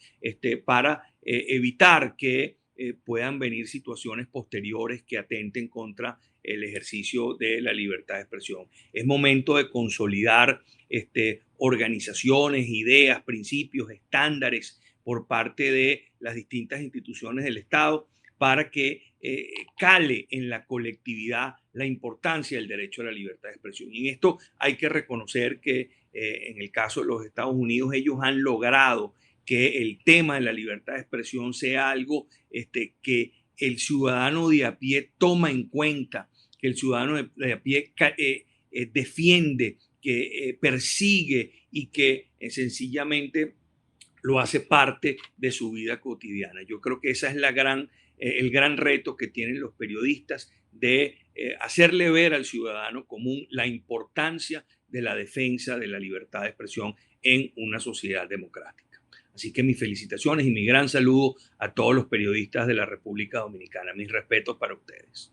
para evitar que puedan venir situaciones posteriores que atenten contra el ejercicio de la libertad de expresión. Es momento de consolidar organizaciones, ideas, principios, estándares por parte de las distintas instituciones del Estado para que cale en la colectividad la importancia del derecho a la libertad de expresión. Y en esto hay que reconocer que en el caso de los Estados Unidos ellos han logrado que el tema de la libertad de expresión sea algo que el ciudadano de a pie toma en cuenta, que el ciudadano de a pie defiende, que persigue y que sencillamente lo hace parte de su vida cotidiana. Yo creo que esa es el gran reto que tienen los periodistas de hacerle ver al ciudadano común la importancia de la defensa de la libertad de expresión en una sociedad democrática. Así que mis felicitaciones y mi gran saludo a todos los periodistas de la República Dominicana. Mis respetos para ustedes.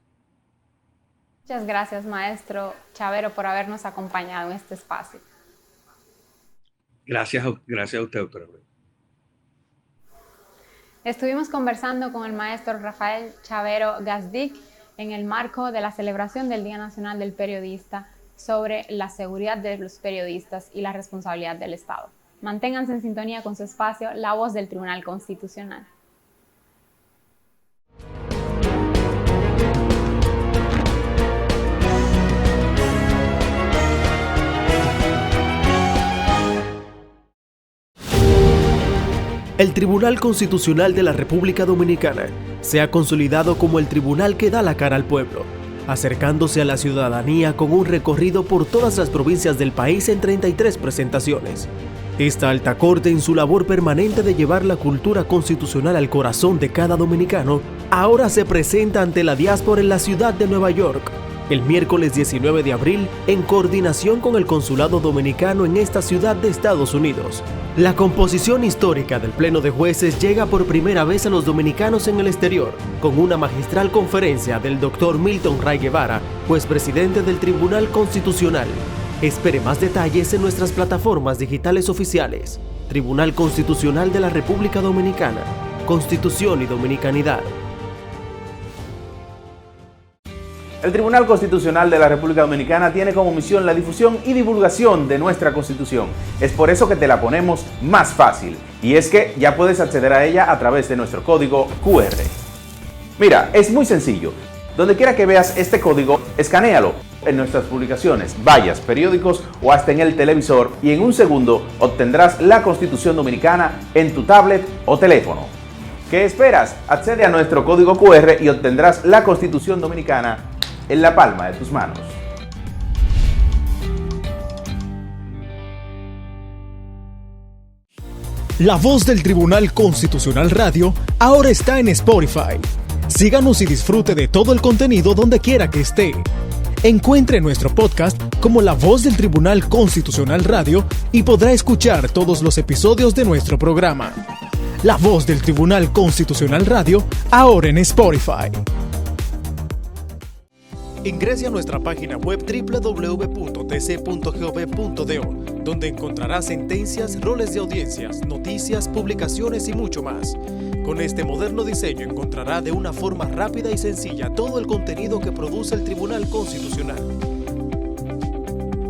Muchas gracias, maestro Chavero, por habernos acompañado en este espacio. Gracias a usted, doctora. Estuvimos conversando con el maestro Rafael Chavero Gazdic en el marco de la celebración del Día Nacional del Periodista sobre la seguridad de los periodistas y la responsabilidad del Estado. Manténganse en sintonía con su espacio La Voz del Tribunal Constitucional. El Tribunal Constitucional de la República Dominicana se ha consolidado como el tribunal que da la cara al pueblo, acercándose a la ciudadanía con un recorrido por todas las provincias del país en 33 presentaciones. Esta alta corte, en su labor permanente de llevar la cultura constitucional al corazón de cada dominicano, ahora se presenta ante la diáspora en la ciudad de Nueva York, el miércoles 19 de abril, en coordinación con el Consulado Dominicano en esta ciudad de Estados Unidos. La composición histórica del Pleno de Jueces llega por primera vez a los dominicanos en el exterior, con una magistral conferencia del Dr. Milton Ray Guevara, juez presidente del Tribunal Constitucional. Espere más detalles en nuestras plataformas digitales oficiales. Tribunal Constitucional de la República Dominicana. Constitución y Dominicanidad. El Tribunal Constitucional de la República Dominicana tiene como misión la difusión y divulgación de nuestra Constitución. Es por eso que te la ponemos más fácil. Y es que ya puedes acceder a ella a través de nuestro código QR. Mira, es muy sencillo. Donde quiera que veas este código, escanéalo en nuestras publicaciones, vallas, periódicos o hasta en el televisor, y en un segundo obtendrás la Constitución Dominicana en tu tablet o teléfono. ¿Qué esperas? Accede a nuestro código QR y obtendrás la Constitución Dominicana en la palma de tus manos. La Voz del Tribunal Constitucional Radio ahora está en Spotify. Síganos y disfrute de todo el contenido donde quiera que esté. Encuentre nuestro podcast como La Voz del Tribunal Constitucional Radio y podrá escuchar todos los episodios de nuestro programa. La Voz del Tribunal Constitucional Radio, ahora en Spotify. Ingrese a nuestra página web www.tc.gov.do, donde encontrará sentencias, roles de audiencias, noticias, publicaciones y mucho más. Con este moderno diseño encontrará de una forma rápida y sencilla todo el contenido que produce el Tribunal Constitucional.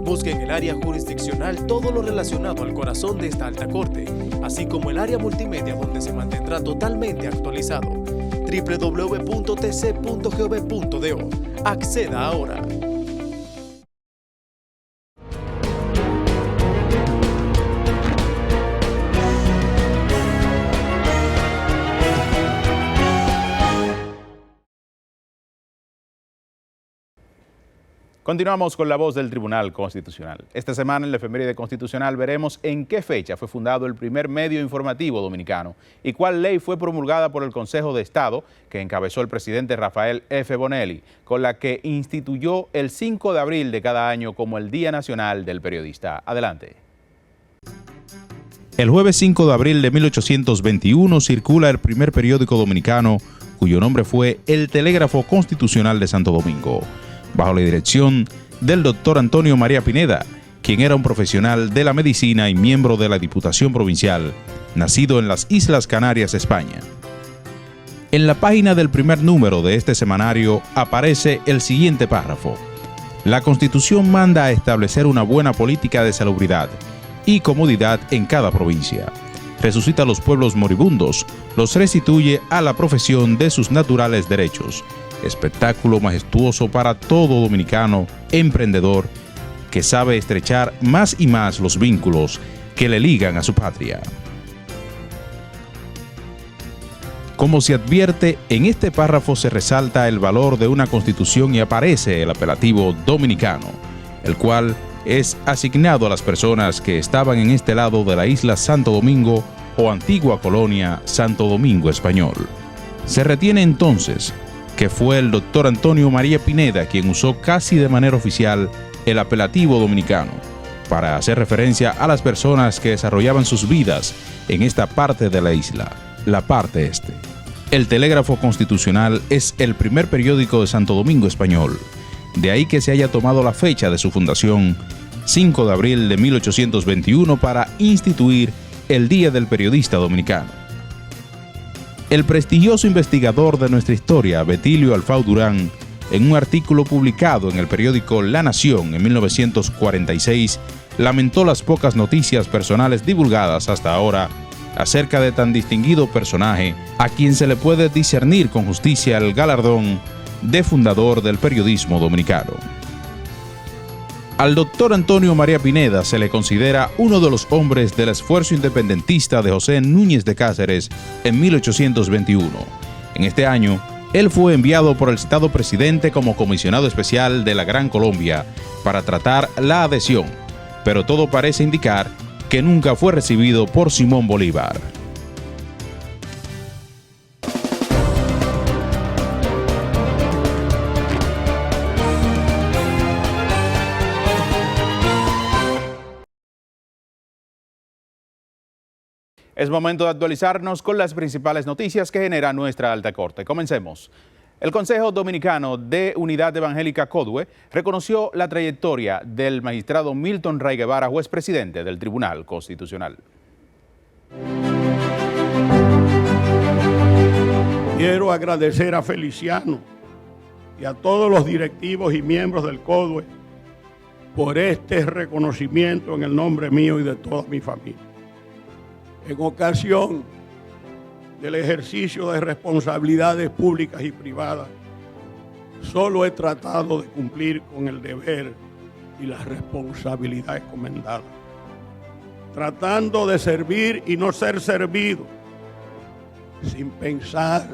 Busque en el área jurisdiccional todo lo relacionado al corazón de esta alta corte, así como el área multimedia, donde se mantendrá totalmente actualizado. www.tc.gov.do. Acceda ahora. Continuamos con la voz del Tribunal Constitucional. Esta semana en la efeméride constitucional veremos en qué fecha fue fundado el primer medio informativo dominicano y cuál ley fue promulgada por el Consejo de Estado que encabezó el presidente Rafael F. Bonelli, con la que instituyó el 5 de abril de cada año como el Día Nacional del Periodista. Adelante. El jueves 5 de abril de 1821 circula el primer periódico dominicano, cuyo nombre fue El Telégrafo Constitucional de Santo Domingo, bajo la dirección del doctor Antonio María Pineda, quien era un profesional de la medicina y miembro de la Diputación Provincial, nacido en las Islas Canarias, España. En la página del primer número de este semanario aparece el siguiente párrafo: la Constitución manda a establecer una buena política de salubridad y comodidad en cada provincia. Resucita a los pueblos moribundos, los restituye a la profesión de sus naturales derechos. Espectáculo majestuoso para todo dominicano emprendedor que sabe estrechar más y más los vínculos que le ligan a su patria. Como se advierte, en este párrafo se resalta el valor de una constitución y aparece el apelativo dominicano, el cual es asignado a las personas que estaban en este lado de la isla Santo Domingo o antigua colonia Santo Domingo Español. Se retiene entonces que fue el doctor Antonio María Pineda quien usó casi de manera oficial el apelativo dominicano, para hacer referencia a las personas que desarrollaban sus vidas en esta parte de la isla, la parte este. El Telégrafo Constitucional es el primer periódico de Santo Domingo Español, de ahí que se haya tomado la fecha de su fundación, 5 de abril de 1821, para instituir el Día del Periodista Dominicano. El prestigioso investigador de nuestra historia, Betilio Alfau Durán, en un artículo publicado en el periódico La Nación en 1946, lamentó las pocas noticias personales divulgadas hasta ahora acerca de tan distinguido personaje, a quien se le puede discernir con justicia el galardón de fundador del periodismo dominicano. Al doctor Antonio María Pineda se le considera uno de los hombres del esfuerzo independentista de José Núñez de Cáceres en 1821. En este año, él fue enviado por el citado presidente como comisionado especial de la Gran Colombia para tratar la adhesión, pero todo parece indicar que nunca fue recibido por Simón Bolívar. Es momento de actualizarnos con las principales noticias que genera nuestra alta corte. Comencemos. El Consejo Dominicano de Unidad Evangélica CODUE reconoció la trayectoria del magistrado Milton Ray Guevara, juez presidente del Tribunal Constitucional. Quiero agradecer a Feliciano y a todos los directivos y miembros del CODUE por este reconocimiento en el nombre mío y de toda mi familia. En ocasión del ejercicio de responsabilidades públicas y privadas, solo he tratado de cumplir con el deber y las responsabilidades encomendadas, tratando de servir y no ser servido, sin pensar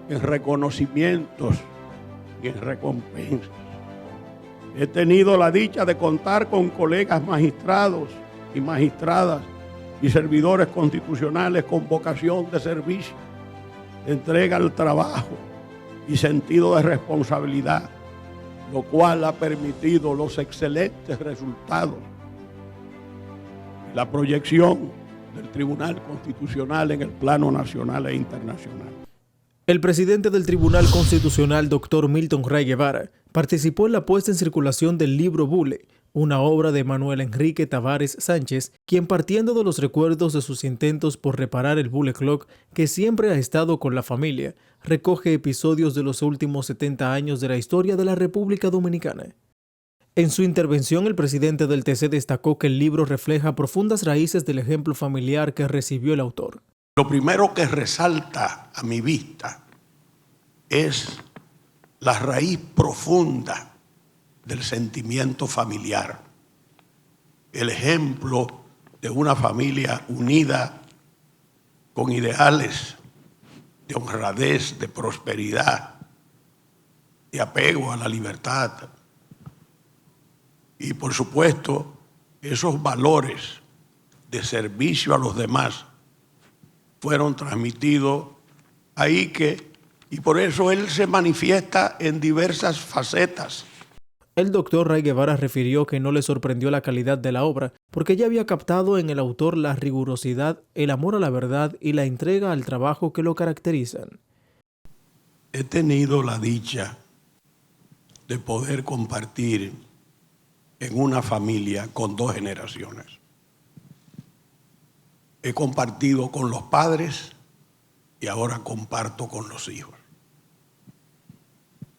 en reconocimientos y en recompensas. He tenido la dicha de contar con colegas magistrados y magistradas y servidores constitucionales con vocación de servicio, entrega al trabajo y sentido de responsabilidad, lo cual ha permitido los excelentes resultados y la proyección del Tribunal Constitucional en el plano nacional e internacional. El presidente del Tribunal Constitucional, doctor Milton Ray Guevara, participó en la puesta en circulación del libro Bule, una obra de Manuel Enrique Tavares Sánchez, quien partiendo de los recuerdos de sus intentos por reparar el Bule Clock, que siempre ha estado con la familia, recoge episodios de los últimos 70 años de la historia de la República Dominicana. En su intervención, el presidente del TC destacó que el libro refleja profundas raíces del ejemplo familiar que recibió el autor. Lo primero que resalta a mi vista es la raíz profunda del sentimiento familiar, el ejemplo de una familia unida con ideales de honradez, de prosperidad, de apego a la libertad y por supuesto esos valores de servicio a los demás fueron transmitidos ahí y por eso él se manifiesta en diversas facetas. El doctor Ray Guevara refirió que no le sorprendió la calidad de la obra porque ya había captado en el autor la rigurosidad, el amor a la verdad y la entrega al trabajo que lo caracterizan. He tenido la dicha de poder compartir en una familia con 2 generaciones. He compartido con los padres y ahora comparto con los hijos.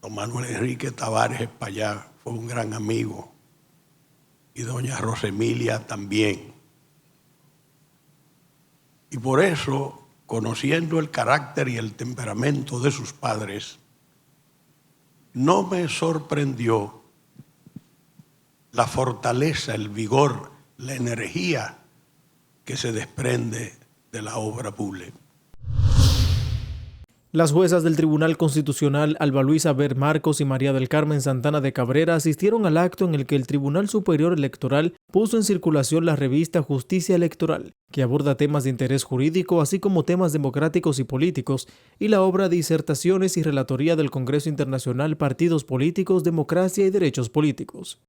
Don Manuel Enrique Tavares Espallá fue un gran amigo y doña Rosemilia también. Y por eso, conociendo el carácter y el temperamento de sus padres, no me sorprendió la fortaleza, el vigor, la energía que se desprende de la obra Bule. Las juezas del Tribunal Constitucional Alba Luisa Ver Marcos y María del Carmen Santana de Cabrera asistieron al acto en el que el Tribunal Superior Electoral puso en circulación la revista Justicia Electoral, que aborda temas de interés jurídico así como temas democráticos y políticos, y la obra Disertaciones y Relatoría del Congreso Internacional Partidos Políticos, Democracia y Derechos Políticos.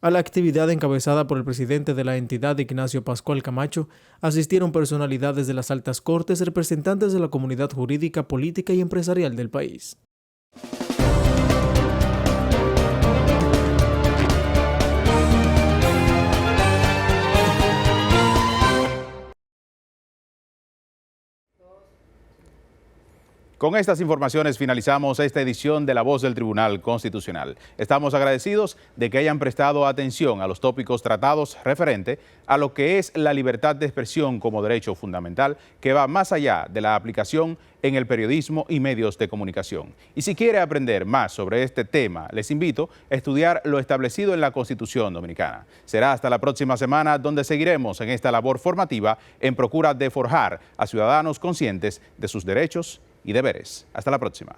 A la actividad encabezada por el presidente de la entidad, Ignacio Pascual Camacho, asistieron personalidades de las altas cortes, representantes de la comunidad jurídica, política y empresarial del país. Con estas informaciones finalizamos esta edición de La Voz del Tribunal Constitucional. Estamos agradecidos de que hayan prestado atención a los tópicos tratados referente a lo que es la libertad de expresión como derecho fundamental que va más allá de la aplicación en el periodismo y medios de comunicación. Y si quiere aprender más sobre este tema, les invito a estudiar lo establecido en la Constitución Dominicana. Será hasta la próxima semana, donde seguiremos en esta labor formativa en procura de forjar a ciudadanos conscientes de sus derechos y deberes. Hasta la próxima.